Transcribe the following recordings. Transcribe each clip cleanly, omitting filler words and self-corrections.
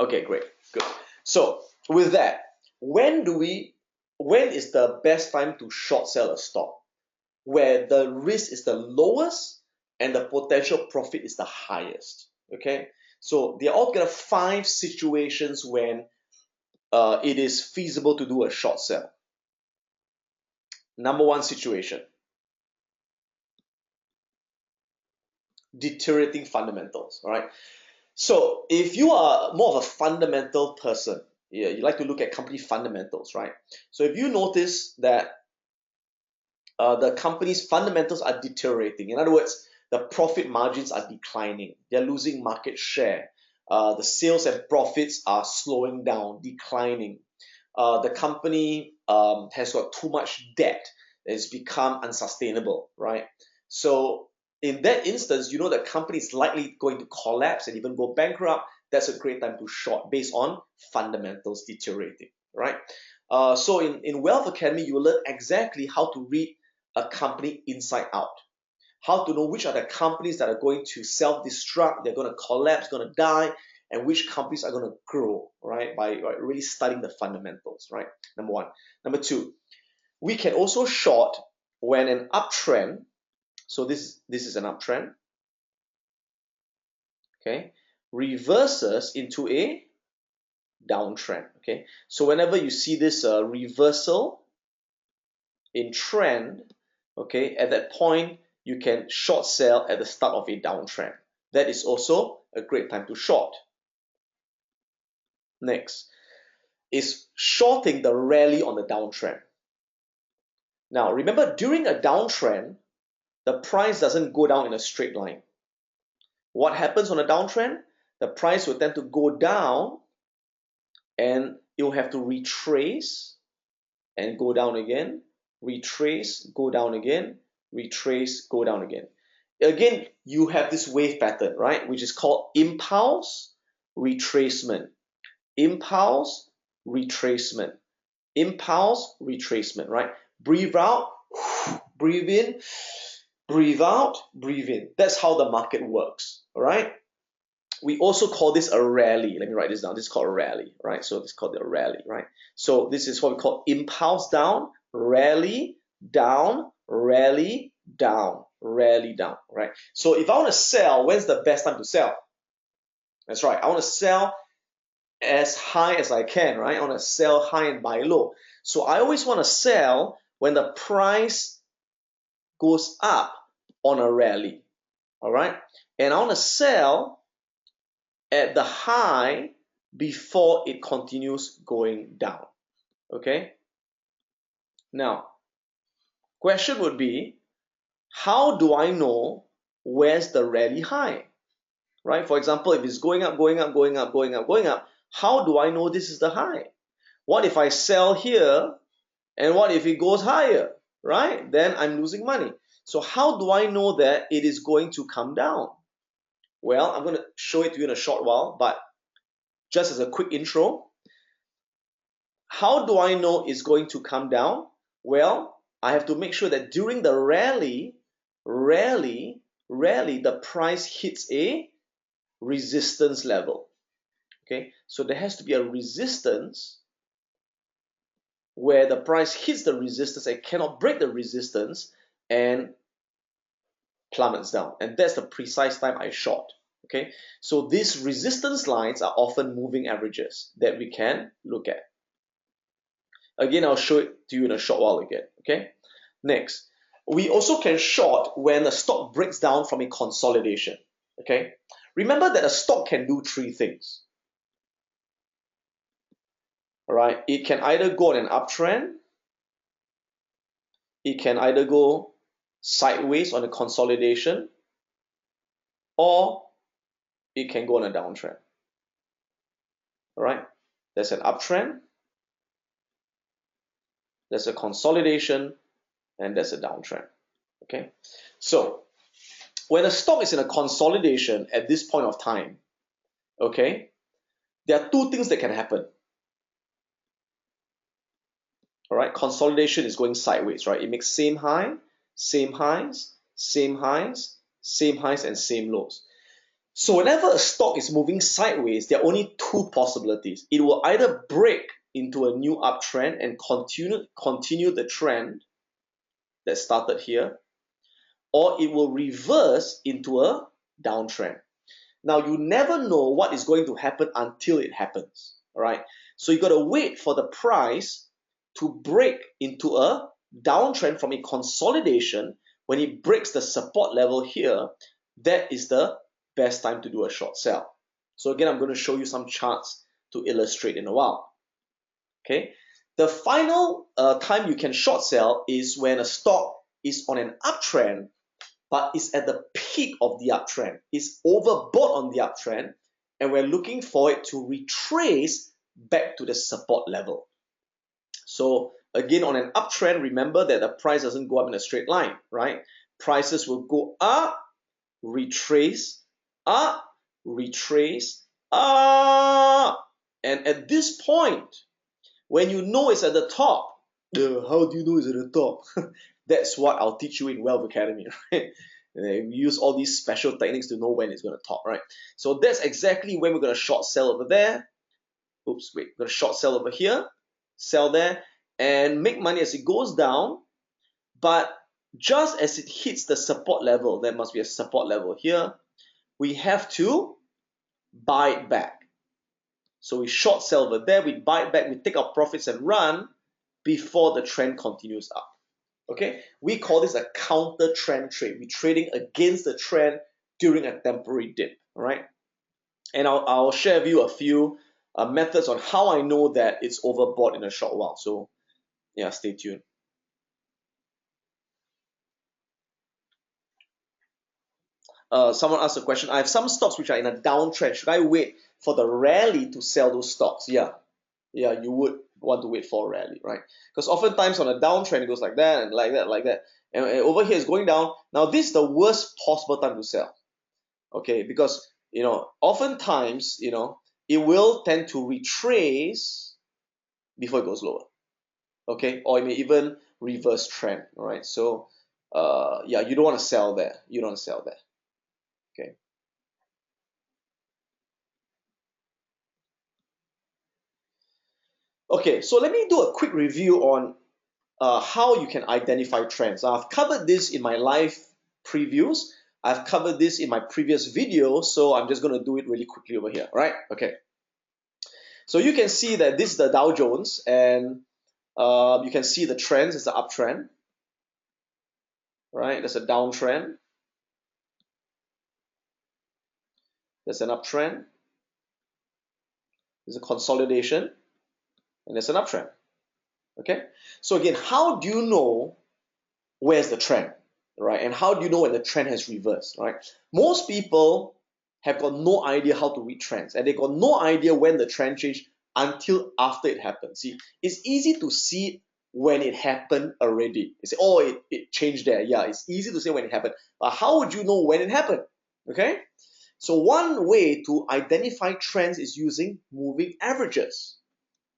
Okay, great, good. So with that, when is the best time to short sell a stock? Where the risk is the lowest and the potential profit is the highest. Okay, so there are altogether 5 situations when it is feasible to do a short sell. Number 1 situation, deteriorating fundamentals. All right. So if you are more of a fundamental person, yeah, you like to look at company fundamentals, right? So if you notice that the company's fundamentals are deteriorating, in other words, the profit margins are declining, they're losing market share, the sales and profits are slowing down, declining, the company has got too much debt, it's become unsustainable, right? So in that instance, you know the company is likely going to collapse and even go bankrupt. That's a great time to short based on fundamentals deteriorating, right? So in Wealth Academy, you will learn exactly how to read a company inside out, how to know which are the companies that are going to self-destruct, they're going to collapse, going to die, and which companies are going to grow, right? By really studying the fundamentals, right? Number 1. Number 2, we can also short when an uptrend, so this is an uptrend, okay, reverses into a downtrend, okay? So whenever you see this reversal in trend, okay, at that point, you can short sell at the start of a downtrend. That is also a great time to short. Next is shorting the rally on the downtrend. Now, remember, during a downtrend, the price doesn't go down in a straight line. What happens on a downtrend? The price will tend to go down and it will have to retrace and go down again, retrace, go down again, retrace, go down again. Again, you have this wave pattern, right? Which is called impulse, retracement. Impulse, retracement. Impulse, retracement, right? Breathe out, breathe in, breathe out, breathe in. That's how the market works, all right? We also call this a rally. Let me write this down. This is called a rally, right? So this is called a rally, right? So this is what we call impulse down, rally down, rally down, rally down, right? So if I want to sell, when's the best time to sell? That's right. I want to sell as high as I can, right? I want to sell high and buy low. So I always want to sell when the price goes up on a rally, all right? And I want to sell at the high before it continues going down, okay? Now, question would be, how do I know where's the rally high, right? For example, if it's going up, going up, going up, going up, going up, how do I know this is the high? What if I sell here and what if it goes higher, right? Then I'm losing money. So how do I know that it is going to come down? Well, I'm going to show it to you in a short while, but just as a quick intro, how do I know it's going to come down? Well, I have to make sure that during the rally, the price hits a resistance level. Okay, so there has to be a resistance where the price hits the resistance and cannot break the resistance and plummets down. And that's the precise time I short. Okay, so these resistance lines are often moving averages that we can look at. Again, I'll show it to you in a short while again. Okay, next, we also can short when a stock breaks down from a consolidation. Okay, remember that a stock can do 3 things. All right, it can either go on an uptrend, it can either go sideways on a consolidation, or it can go on a downtrend. All right, there's an uptrend, there's a consolidation, and there's a downtrend. Okay, so when a stock is in a consolidation at this point of time, okay, there are 2 things that can happen. All right, consolidation is going sideways, right? It makes same high, same highs, same highs, same highs, and same lows. So whenever a stock is moving sideways, there are only two possibilities. It will either break into a new uptrend and continue the trend that started here, or it will reverse into a downtrend. Now, you never know what is going to happen until it happens, all right? So you got to wait for the price to break into a downtrend from a consolidation. When it breaks the support level here, that is the best time to do a short sell. So again, I'm going to show you some charts to illustrate in a while. Okay, the final time you can short sell is when a stock is on an uptrend, but is at the peak of the uptrend. It's overbought on the uptrend, and we're looking for it to retrace back to the support level. So again, on an uptrend, remember that the price doesn't go up in a straight line, right? Prices will go up, retrace, up, retrace, up. And at this point, when you know it's at the top, how do you know it's at the top? That's what I'll teach you in Wealth Academy, right? We use all these special techniques to know when it's going to top, right? So that's exactly when we're going to short sell over there. Oops, wait, we're going to short sell over here, sell there, and make money as it goes down. But just as it hits the support level, there must be a support level here, we have to buy it back. So we short sell over there, we buy it back, we take our profits and run before the trend continues up. Okay, we call this a counter trend trade. We're trading against the trend during a temporary dip. All right, and I'll share with you a few methods on how I know that it's overbought in a short while. So yeah, stay tuned. Someone asked a question. I have some stocks which are in a downtrend. Should I wait for the rally to sell those stocks? Yeah, you would want to wait for a rally, right? Because oftentimes on a downtrend, it goes like that and like that, like that. And over here it's going down. Now this is the worst possible time to sell, okay? Because, oftentimes, it will tend to retrace before it goes lower, okay? Or it may even reverse trend, all right? So, yeah, you don't want to sell there. You don't want to sell there, okay? Okay, so let me do a quick review on how you can identify trends. I've covered this in my live previews. I've covered this in my previous video, so I'm just going to do it really quickly over here, right? Okay. So you can see that this is the Dow Jones, and you can see the trends. It's an uptrend, right? There's a downtrend. There's an uptrend. There's a consolidation, and there's an uptrend. Okay. So again, how do you know where's the trend, right? And how do you know when the trend has reversed, right? Most people have got no idea how to read trends, and they got no idea when the trend changed until after it happened. See, it's easy to see when it happened already. You say, oh, it changed there. Yeah, it's easy to say when it happened, but how would you know when it happened? Okay, so one way to identify trends is using moving averages,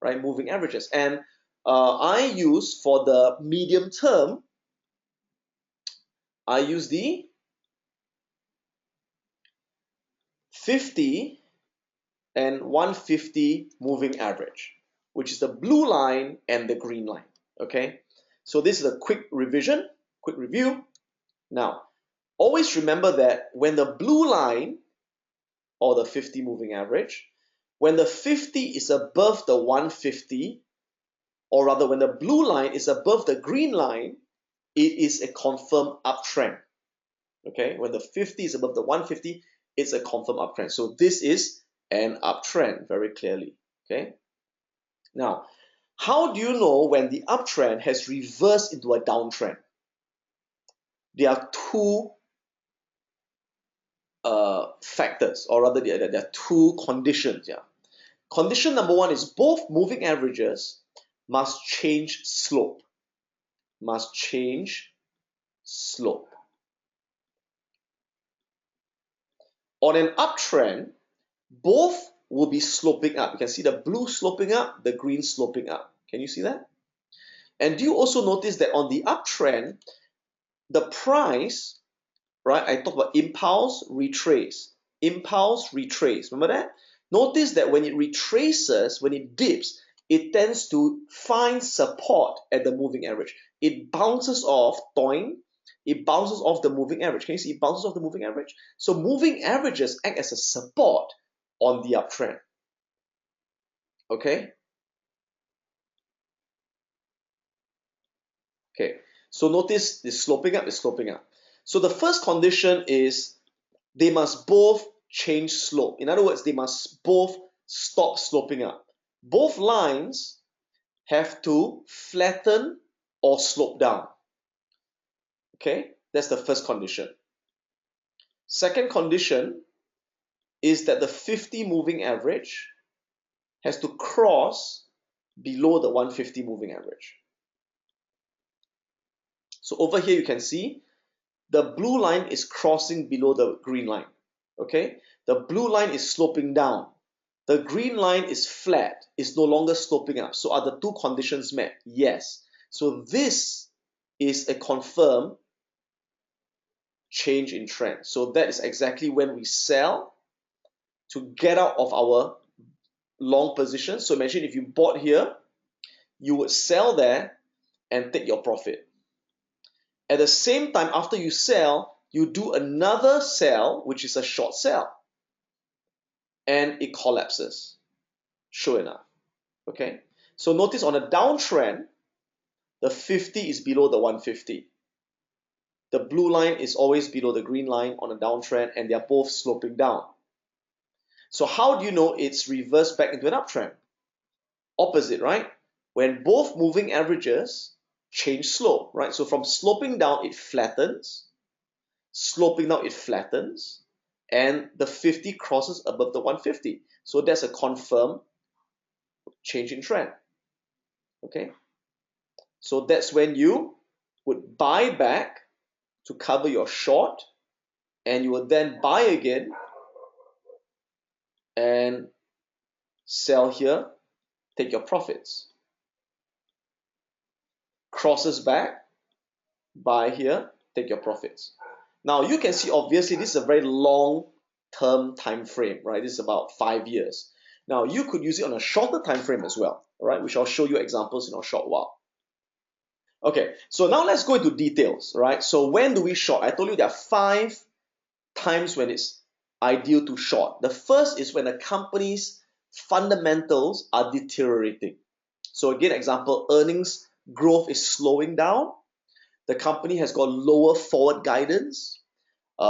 right? Moving averages, and I use, for the medium term, I use the 50 and 150 moving average, which is the blue line and the green line. Okay, so this is a quick revision, quick review. Now, always remember that when the blue line, or the 50 moving average, when the 50 is above the 150, or rather when the blue line is above the green line, it is a confirmed uptrend. Okay, when the 50 is above the 150, it's a confirmed uptrend. So this is an uptrend very clearly. Okay, now how do you know when the uptrend has reversed into a downtrend? There are two factors, or rather there are two conditions. Yeah, condition number one is both moving averages must change slope. Must change slope. On an uptrend, both will be sloping up. You can see the blue sloping up, the green sloping up. Can you see that? And do you also notice that on the uptrend, the price, right? I talk about impulse, retrace. impulse, retrace. Remember that? Notice that when it retraces, when it dips, it tends to find support at the moving average. It bounces off, toing, it bounces off the moving average. Can you see it bounces off the moving average? So moving averages act as a support on the uptrend. Okay? Okay. So notice the sloping up is sloping up. So the first condition is they must both change slope. In other words, they must both stop sloping up. Both lines have to flatten or slope down. Okay, that's the first condition. Second condition is that the 50 moving average has to cross below the 150 moving average. So over here you can see the blue line is crossing below the green line. Okay, the blue line is sloping down. The green line is flat, is no longer sloping up. So are the two conditions met? Yes. So this is a confirmed change in trend. So that is exactly when we sell to get out of our long position. So imagine if you bought here, you would sell there and take your profit. At the same time, after you sell, you do another sell, which is a short sell, and it collapses. Sure enough. Okay. So notice on a downtrend, the 50 is below the 150. The blue line is always below the green line on a downtrend, and they are both sloping down. So how do you know it's reversed back into an uptrend? Opposite, right? When both moving averages change slope, right? So from sloping down, it flattens. Sloping down, it flattens. And the 50 crosses above the 150. So that's a confirmed change in trend. Okay? So that's when you would buy back to cover your short, and you would then buy again and sell here, take your profits. Crosses back, buy here, take your profits. Now you can see obviously this is a very long term time frame, right? This is about 5 years. Now you could use it on a shorter time frame as well, right? Which I'll show you examples in a short while. Okay, so now let's go into details, right? So when do we short? I told you there are 5 times when it's ideal to short. The first is when a company's fundamentals are deteriorating. So again, example, earnings growth is slowing down. The company has got lower forward guidance,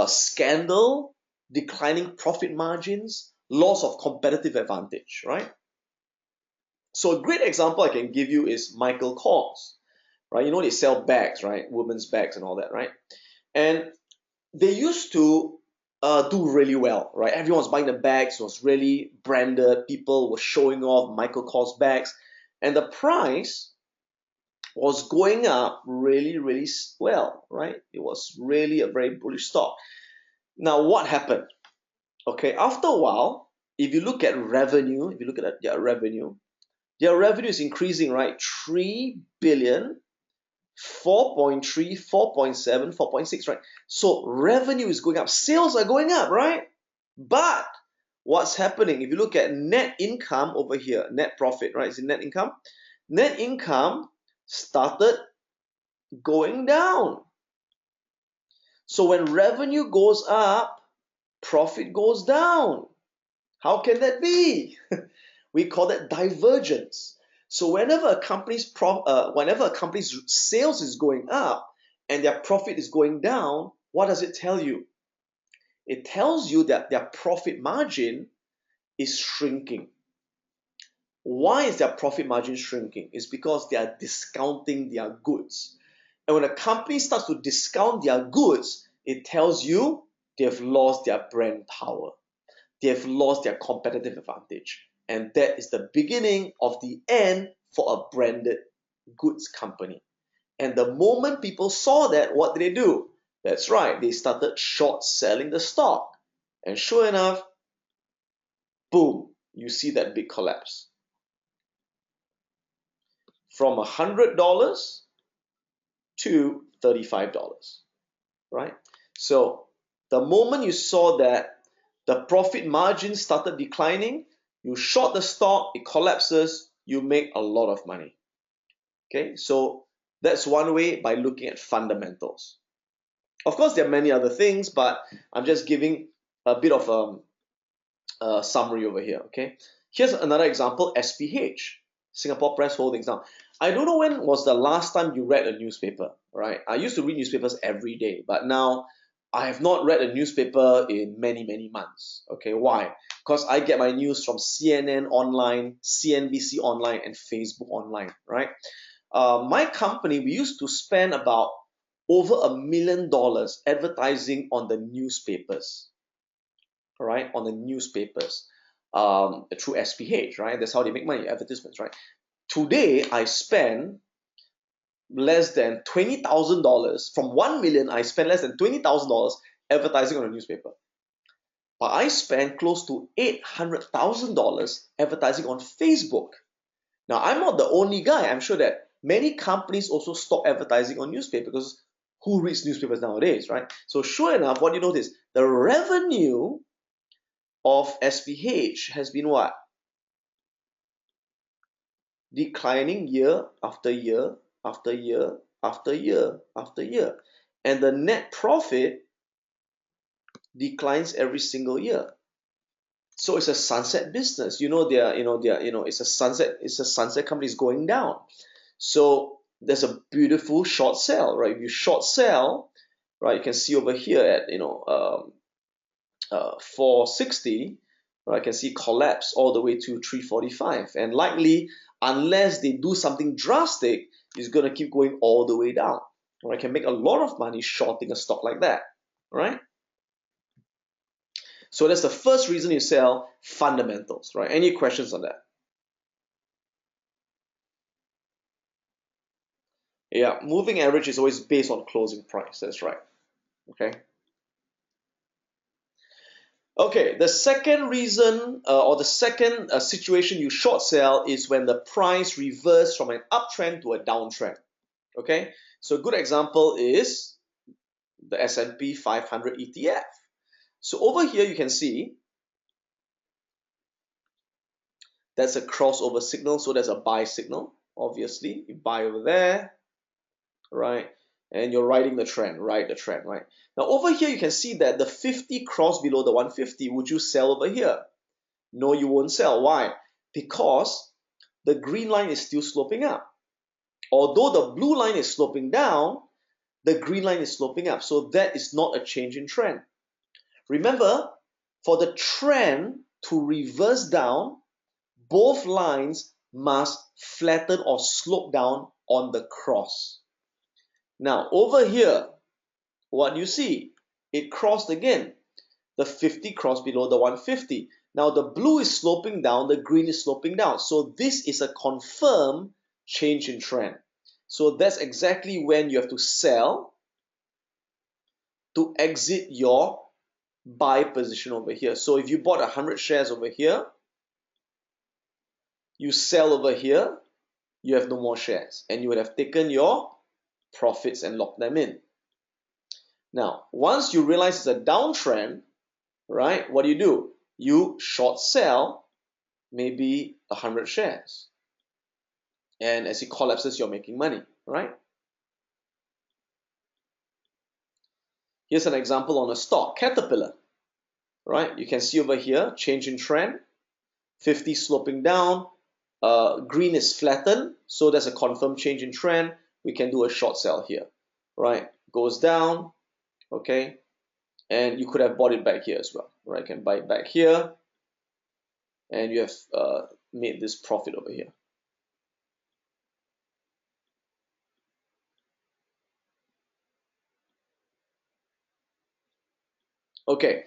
scandal, declining profit margins, loss of competitive advantage, right? So a great example I can give you is Michael Kors, right? You know, they sell bags, right? Women's bags and all that, right? And they used to do really well, right? Everyone was buying the bags, it was really branded, people were showing off Michael Kors bags, and the price was going up really, really well, right? It was really a very bullish stock. Now, what happened? Okay, after a while, if you look at revenue, if you look at their revenue is increasing, right? 3 billion, 4.3, 4.7, 4.6, right? So revenue is going up, sales are going up, right? But what's happening? If you look at net income over here, net profit, right? Is it net income? Net income started going down. So when revenue goes up, profit goes down. How can that be? We call that divergence. So whenever a company's sales is going up and their profit is going down, what does it tell you? It tells you that their profit margin is shrinking. Why is their profit margin shrinking? It's because they are discounting their goods. And when a company starts to discount their goods, it tells you they've lost their brand power. They've lost their competitive advantage. And that is the beginning of the end for a branded goods company. And the moment people saw that, what did they do? That's right, they started short selling the stock. And sure enough, boom, you see that big collapse. From $100 to $35, right? So the moment you saw that the profit margin started declining, you short the stock, it collapses, you make a lot of money. Okay, so that's one way, by looking at fundamentals. Of course, there are many other things, but I'm just giving a bit of a summary over here. Okay, here's another example: SPH, Singapore Press Holdings. Now, I don't know when was the last time you read a newspaper, right? I used to read newspapers every day, but now I have not read a newspaper in many months. Okay, why? Because I get my news from CNN online, CNBC online, and Facebook online, right? My company, we used to spend about over $1 million advertising on the newspapers, right? On the newspapers, through SPH, right? That's how they make money, advertisements, right? Today, I spend less than $20,000. From $1 million, I spend less than $20,000 advertising on a newspaper. But I spend close to $800,000 advertising on Facebook. Now, I'm not the only guy. I'm sure that many companies also stop advertising on newspaper, because who reads newspapers nowadays, right? So sure enough, what do you notice? The revenue of SPH has been what? Declining year after year after year after year after year. And the net profit declines every single year. So it's a sunset business. It's a sunset company, is going down. So there's a beautiful short sell, right? If you short sell, right, you can see over here at 460, right, you can see collapse all the way to 345, and likely, unless they do something drastic, it's going to keep going all the way down. Right? Can make a lot of money shorting a stock like that, right? So that's the first reason you sell: fundamentals, right? Any questions on that? Yeah, moving average is always based on closing price. That's right. Okay. Okay, the second reason or the second situation you short sell is when the price reverses from an uptrend to a downtrend. Okay, so a good example is the S&P 500 ETF. So over here you can see that's a crossover signal, so there's a buy signal. Obviously, you buy over there, right? And you're riding the trend, right? Now over here you can see that the 50 crossed below the 150. Would you sell over here? No, you won't sell. Why? Because the green line is still sloping up. Although the blue line is sloping down, the green line is sloping up. So that is not a change in trend. Remember, for the trend to reverse down, both lines must flatten or slope down on the cross. Now, over here, what you see? It crossed again. The 50 crossed below the 150. Now, the blue is sloping down, the green is sloping down. So this is a confirmed change in trend. So that's exactly when you have to sell to exit your buy position over here. So if you bought 100 shares over here, you sell over here, you have no more shares, and you would have taken your profits and locked them in. Now, once you realize it's a downtrend, right, what do? You short sell maybe 100 shares. And as it collapses, you're making money, right? Here's an example on a stock, Caterpillar, right? You can see over here, change in trend, 50 sloping down, green is flattened, so there's a confirmed change in trend. We can do a short sell here, right? Goes down, okay? And you could have bought it back here as well, right? You can buy it back here, and you have made this profit over here. Okay,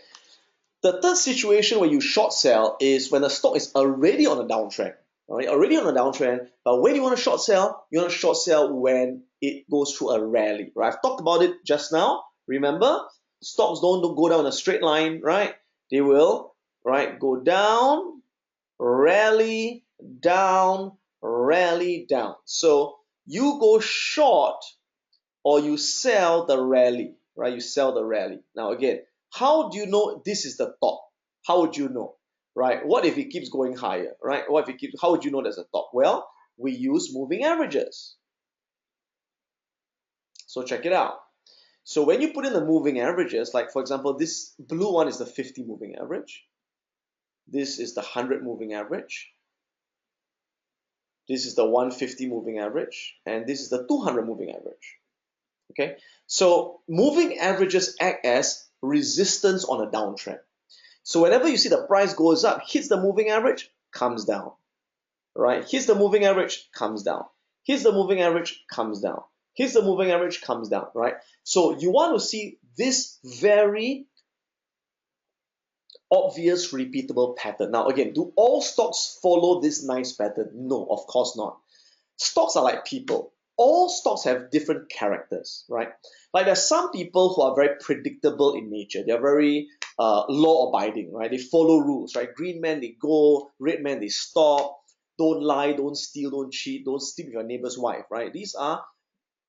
the third situation where you short sell is when the stock is already on a downtrend. Alright, already on a downtrend, but when you want to short sell, you want to short sell when it goes through a rally, right? I've talked about it just now. Remember, stocks don't go down a straight line, right? They will, right, go down, rally, down, rally, down. So you go short or you sell the rally, right? You sell the rally. Now again, how do you know this is the top? How would you know, right? What if it keeps going higher, right? What if it keeps, how would you know there's a top? Well, we use moving averages. So check it out. So when you put in the moving averages, like for example, this blue one is the 50 moving average. This is the 100 moving average. This is the 150 moving average. And this is the 200 moving average. Okay, so moving averages act as resistance on a downtrend. So whenever you see the price goes up, hits the moving average, comes down, right? Hits the moving average, comes down. Hits the moving average, comes down. Hits the moving average, comes down, right? So you want to see this very obvious repeatable pattern. Now again, do all stocks follow this nice pattern? No, of course not. Stocks are like people. All stocks have different characters, right? Like there's some people who are very predictable in nature. They're very law-abiding, right? They follow rules, right? Green man, they go. Red man, they stop. Don't lie, don't steal, don't cheat, don't sleep with your neighbor's wife, right? These are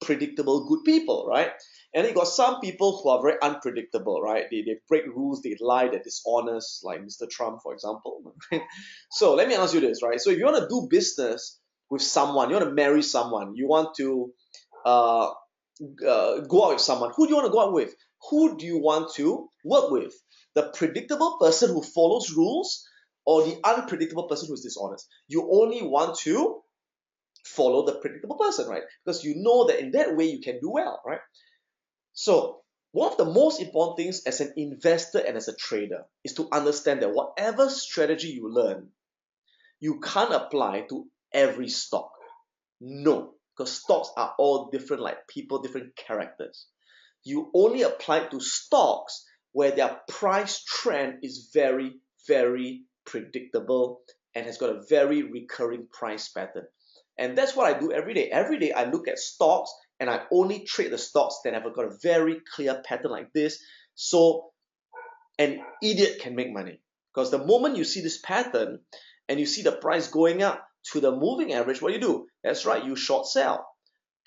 predictable good people, right? And then you got some people who are very unpredictable, right? They break rules, they lie, they're dishonest, like Mr. Trump, for example. So let me ask you this, right? So if you want to do business with someone, you want to marry someone, you want to uh, go out with someone, who do you want to go out with? Who do you want to work with? The predictable person who follows rules or the unpredictable person who is dishonest? You only want to follow the predictable person, right? Because you know that in that way you can do well, right? So one of the most important things as an investor and as a trader is to understand that whatever strategy you learn, you can't apply to every stock. No, because stocks are all different, like people, different characters. You only apply it to stocks where their price trend is very, very predictable and has got a very recurring price pattern. And that's what I do every day. Every day I look at stocks and I only trade the stocks that have got a very clear pattern like this. So an idiot can make money. Because the moment you see this pattern and you see the price going up to the moving average, what do? That's right, you short sell.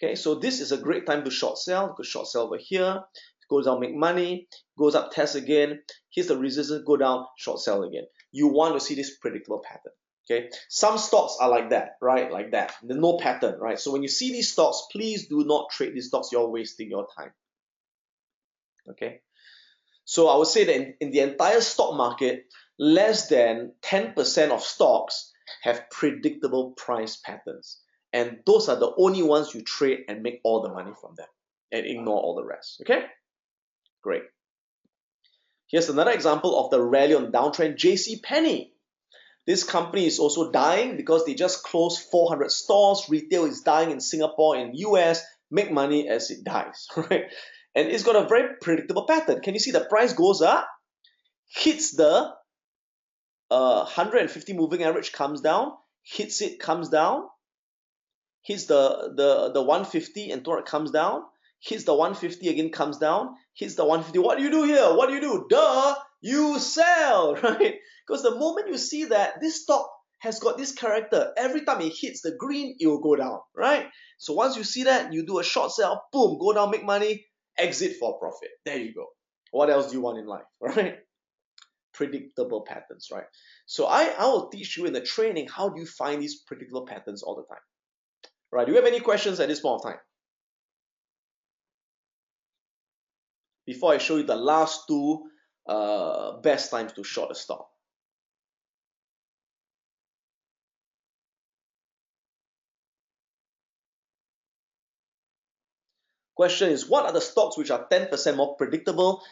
Okay, so this is a great time to short sell. You could short sell over here, goes down, make money, goes up, test again. Here's the resistance, go down, short sell again. You want to see this predictable pattern. Okay, some stocks are like that, right? Like that. There's no pattern, right? So when you see these stocks, please do not trade these stocks. You're wasting your time. Okay, so I would say that in the entire stock market, less than 10% of stocks have predictable price patterns. And those are the only ones you trade and make all the money from them and ignore all the rest. Okay, great. Here's another example of the rally on downtrend, JC Penney. This company is also dying because they just closed 400 stores. Retail is dying in Singapore and US. Make money as it dies, right? And it's got a very predictable pattern. Can you see the price goes up, hits the 150 moving average, comes down, hits it, comes down, hits the 150 and 200 comes down, hits the 150 again, comes down, hits the 150. What do you do here? What do you do? Duh, you sell, right? Because the moment you see that this stock has got this character, every time it hits the green, it will go down, right? So once you see that, you do a short sell, boom, go down, make money, exit for profit. There you go. What else do you want in life, right? Predictable patterns, right? So I will teach you in the training how do you find these predictable patterns all the time. Right? Do you have any questions at this point of time? Before I show you the last two best times to short a stock. Question is, what are the stocks which are 10% more predictable?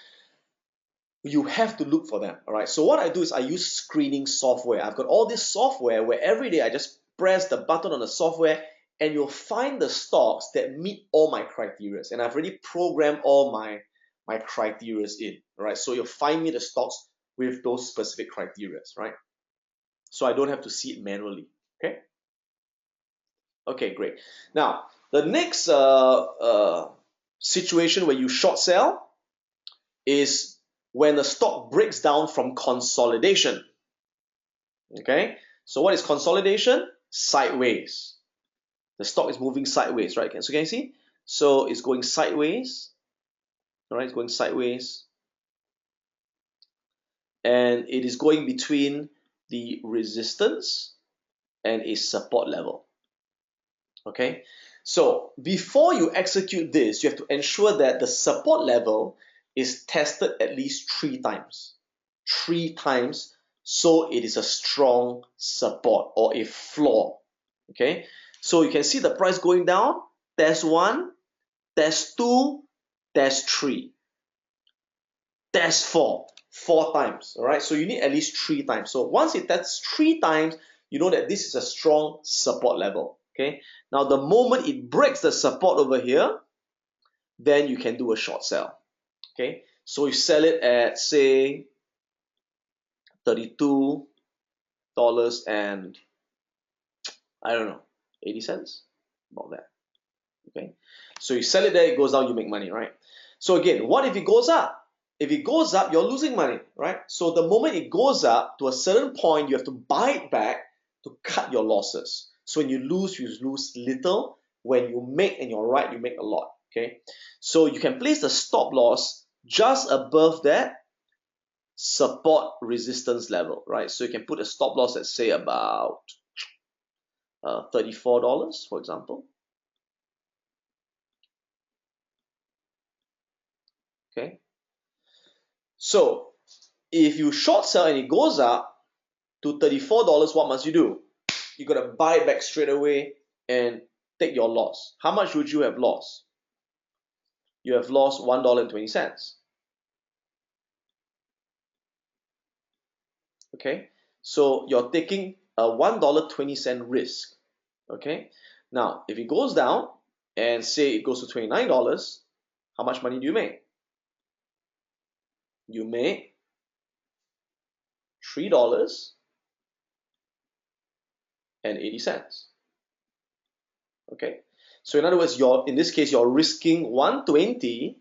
You have to look for them. All right. So what I do is I use screening software. I've got all this software where every day I just press the button on the software and you'll find the stocks that meet all my criteria. And I've already programmed all my criteria in. Right. So you'll find me the stocks with those specific criteria. Right. So I don't have to see it manually. Okay. Okay, great. Now the next situation where you short sell is when the stock breaks down from consolidation. Okay, so what is consolidation? Sideways. The stock is moving sideways, right? So can you see? So it's going sideways. All right, it's going sideways. and it is going between the resistance and a support level. Okay, so before you execute this, you have to ensure that the support level is tested at least 3 times. 3 times, so it is a strong support or a floor. Okay, so you can see the price going down. Test 1, test 2, test 3, test 4. 4 times. All right, so you need at least 3 times. So once it tests 3 times, you know that this is a strong support level. Okay, now the moment it breaks the support over here, then you can do a short sell. Okay, so you sell it at, say, $32 and I don't know, 80 cents, about that. Okay, so you sell it there, it goes down, you make money, right? So again, what if it goes up? If it goes up, you're losing money, right? So the moment it goes up to a certain point, you have to buy it back to cut your losses. So when you lose little. When you make and you're right, you make a lot. Okay, so you can place the stop loss just above that support resistance level, right? So you can put a stop loss at, say, about $34, for example. Okay, so if you short sell and it goes up to $34, what must you do? You gotta buy it back straight away and take your loss. How much would you have lost? You have lost $1.20. Okay, so you're taking a $1.20 risk. Okay, now if it goes down and say it goes to $29, how much money do you make? You make $3.80. Okay, so in other words, in this case, you're risking 120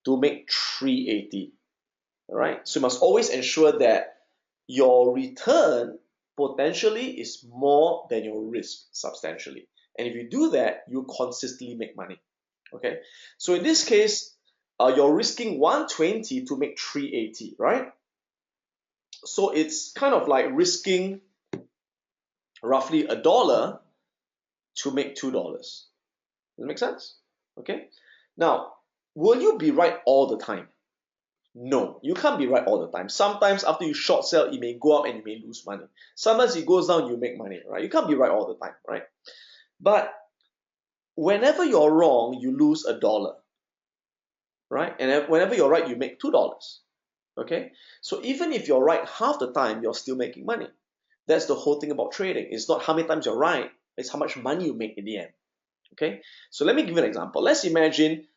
to make 380. All right, so you must always ensure that your return potentially is more than your risk substantially. And if you do that, you consistently make money. Okay, so in this case, you're risking 120 to make 380, right? So it's kind of like risking roughly $1 to make $2. Does that make sense? Okay, now will you be right all the time? No, you can't be right all the time. Sometimes after you short sell, it may go up and you may lose money. Sometimes it goes down, you make money, right? You can't be right all the time, right? But whenever you're wrong, you lose $1, right? And whenever you're right, you make $2. Okay, so even if you're right half the time, you're still making money. That's the whole thing about trading. It's not how many times you're right, it's how much money you make in the end. Okay, so let me give you an example. Let's imagine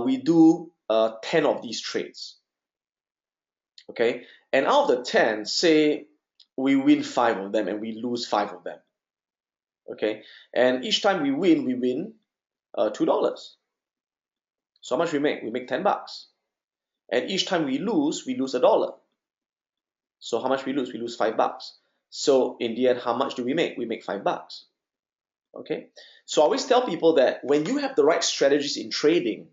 we do 10 of these trades. Okay, and out of the 10, say we win 5 of them and we lose 5 of them. Okay, and each time we win $2. So how much we make? We make $10. And each time we lose $1. So how much we lose? We lose $5. So in the end, how much do we make? We make $5. Okay, so I always tell people that when you have the right strategies in trading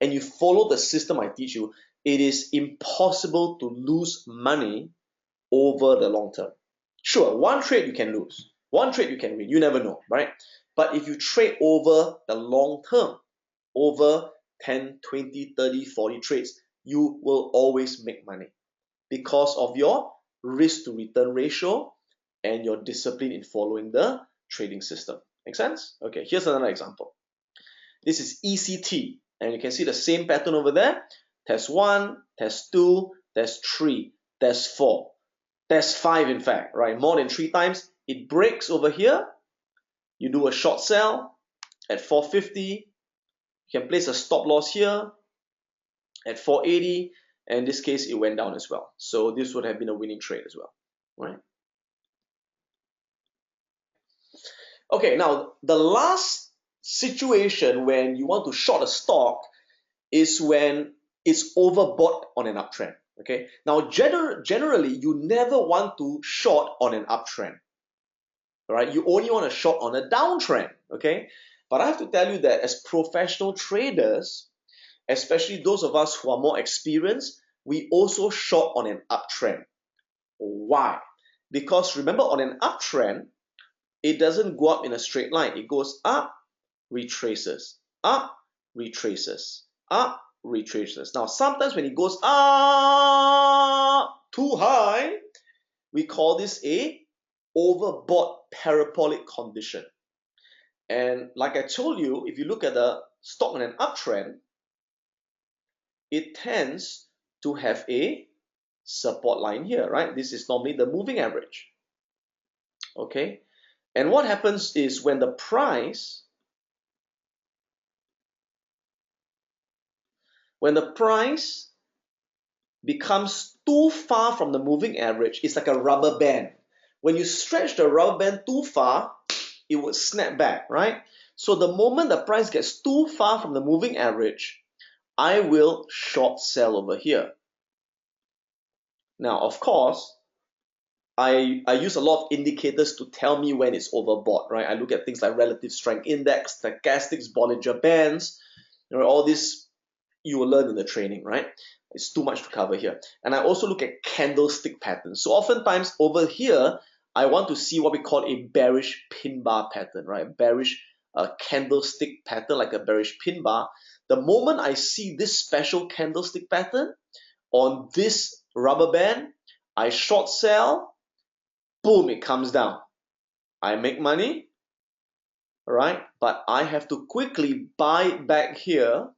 and you follow the system I teach you, it is impossible to lose money over the long term. Sure, one trade you can lose, one trade you can win, you never know, right? But if you trade over the long term, over 10, 20, 30, 40 trades, you will always make money because of your risk to return ratio and your discipline in following the trading system. Make sense? Okay, here's another example. This is ECT, and you can see the same pattern over there. Test 1, test 2, test 3, test 4, test 5 in fact, right? More than 3 times. It breaks over here. You do a short sell at 450. You can place a stop loss here at 480. And in this case, it went down as well. So this would have been a winning trade as well, right? Okay, now the last situation when you want to short a stock is when it's overbought on an uptrend. Okay, now generally you never want to short on an uptrend. All right, you only want to short on a downtrend. Okay, but I have to tell you that as professional traders, especially those of us who are more experienced, we also short on an uptrend. Why? Because remember, on an uptrend, it doesn't go up in a straight line. It goes up, retraces, up, retraces, up, retraces. Now, sometimes when it goes up too high, we call this a overbought parabolic condition. And like I told you, if you look at the stock on an uptrend, it tends to have a support line here, right? This is normally the moving average. Okay, and what happens is when the price becomes too far from the moving average, it's like a rubber band. When you stretch the rubber band too far, it would snap back, right? So the moment the price gets too far from the moving average, I will short sell over here. Now, of course, I use a lot of indicators to tell me when it's overbought, right? I look at things like relative strength index, stochastics, Bollinger Bands, all this you will learn in the training, right? It's too much to cover here. And I also look at candlestick patterns. So oftentimes over here, I want to see what we call a bearish pin bar pattern, right? Bearish candlestick pattern, like a bearish pin bar. The moment I see this special candlestick pattern on this rubber band, I short sell, boom, it comes down. I make money, right? But I have to quickly buy it back here.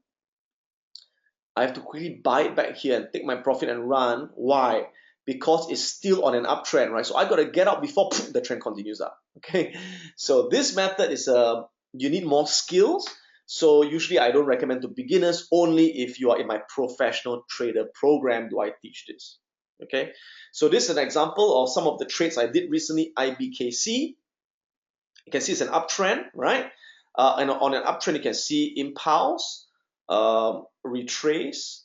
I have to quickly buy it back here and take my profit and run. Why? Because it's still on an uptrend, right? So I got to get out before the trend continues up. Okay, so this method is you need more skills. So usually I don't recommend to beginners. Only if you are in my professional trader program do I teach this. Okay, so this is an example of some of the trades I did recently. IBKC. You can see it's an uptrend, right? And on an uptrend, you can see impulse, retrace,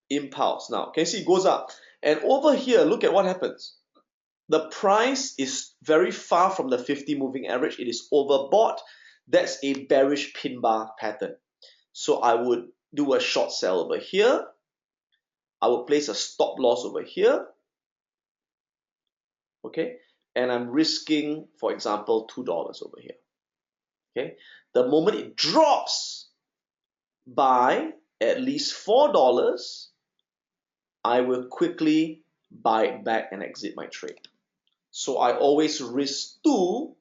impulse. Now, can you see it goes up? And over here, look at what happens. The price is very far from the 50 moving average. It is overbought. That's a bearish pin bar pattern. So I would do a short sell over here. I would place a stop loss over here. Okay, and I'm risking, for example, $2 over here. Okay, the moment it drops by at least $4, I will quickly buy it back and exit my trade. So I always risk 2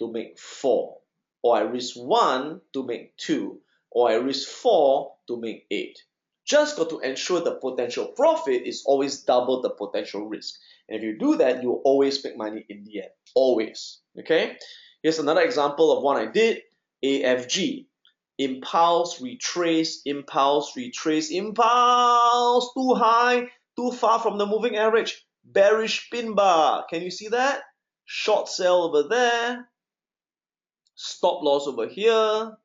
to make 4, or I risk 1 to make 2, or I risk 4 to make 8. Just got to ensure the potential profit is always double the potential risk. And if you do that, you'll always make money in the end. Always. Okay? Here's another example of one I did. AFG. Impulse, retrace, impulse, retrace, impulse. Too high, too far from the moving average. Bearish pin bar. Can you see that? Short sell over there. Stop loss over here.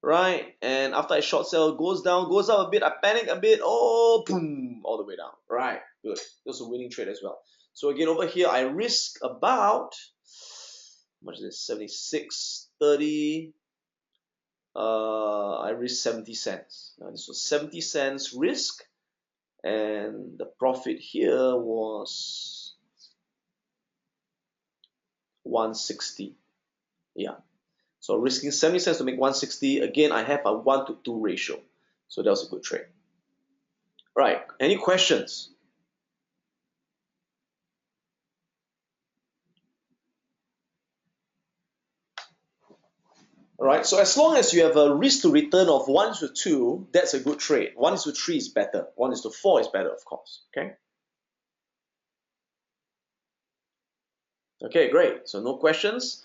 Right, and after I short sell, goes down, goes up a bit, I panic a bit, oh, boom, all the way down. Right, good. That's a winning trade as well. So again, over here, I risk about, how much is this, 76.30. I risk 70 cents. Now, this was 70 cents risk, and the profit here was 160. Yeah. So risking 70 cents to make 160. Again, I have a 1-to-2 ratio. So that was a good trade. Right. Any questions? All right. So as long as you have a risk to return of 1-to-2, that's a good trade. 1-to-3 is better. 1-to-4 is better, of course. Okay. Okay, great. So no questions.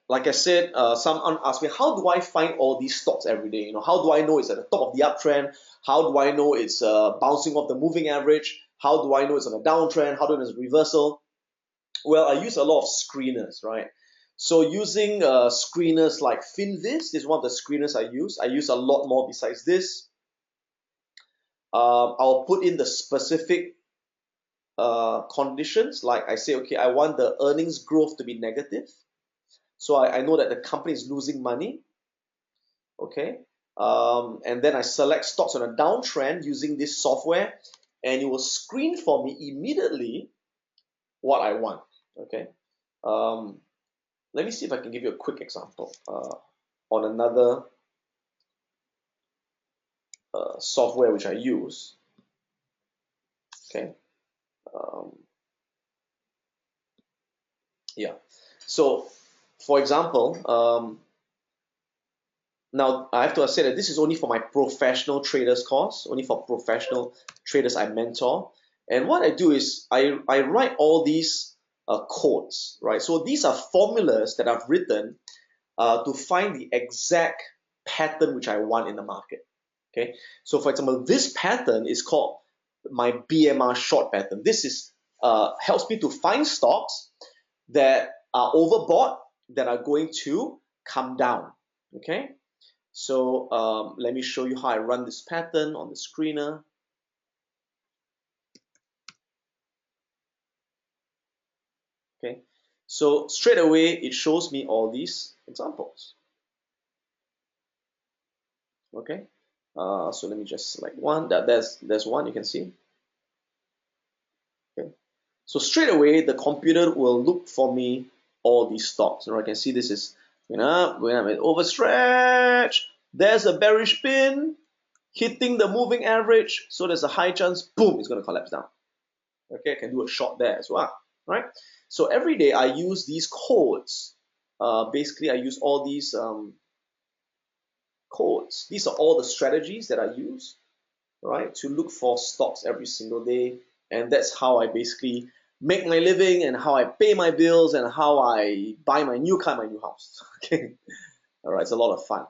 Like I said, someone asked me, how do I find all these stocks every day? How do I know it's at the top of the uptrend? How do I know it's bouncing off the moving average? How do I know it's on a downtrend? How do I know it's a reversal? Well, I use a lot of screeners, right? So using screeners like Finviz is one of the screeners I use. I use a lot more besides this. I'll put in the specific conditions. Like I say, okay, I want the earnings growth to be negative. So I know that the company is losing money. Okay. And then I select stocks on a downtrend using this software. and it will screen for me immediately what I want. Okay. Let me see if I can give you a quick example on another software which I use. Okay. Yeah. So, for example, now I have to say that this is only for my professional traders course, only for professional traders I mentor. And what I do is I write all these codes, right? So these are formulas that I've written to find the exact pattern which I want in the market. Okay. So for example, this pattern is called my BMR short pattern. This is helps me to find stocks that are overbought that are going to come down. Okay. So let me show you how I run this pattern on the screener. Okay, so straight away it shows me all these examples. Okay, so let me just select one. There's one you can see. Okay, so straight away the computer will look for me all these stocks. And I can see this is going up, overstretch. There's a bearish pin hitting the moving average, so there's a high chance, boom, it's going to collapse down. Okay, I can do a short there as well, right? So every day I use these codes. Basically, I use all these codes. These are all the strategies that I use, right, to look for stocks every single day. And that's how I basically make my living and how I pay my bills and how I buy my new car, my new house. Okay, all right, it's a lot of fun.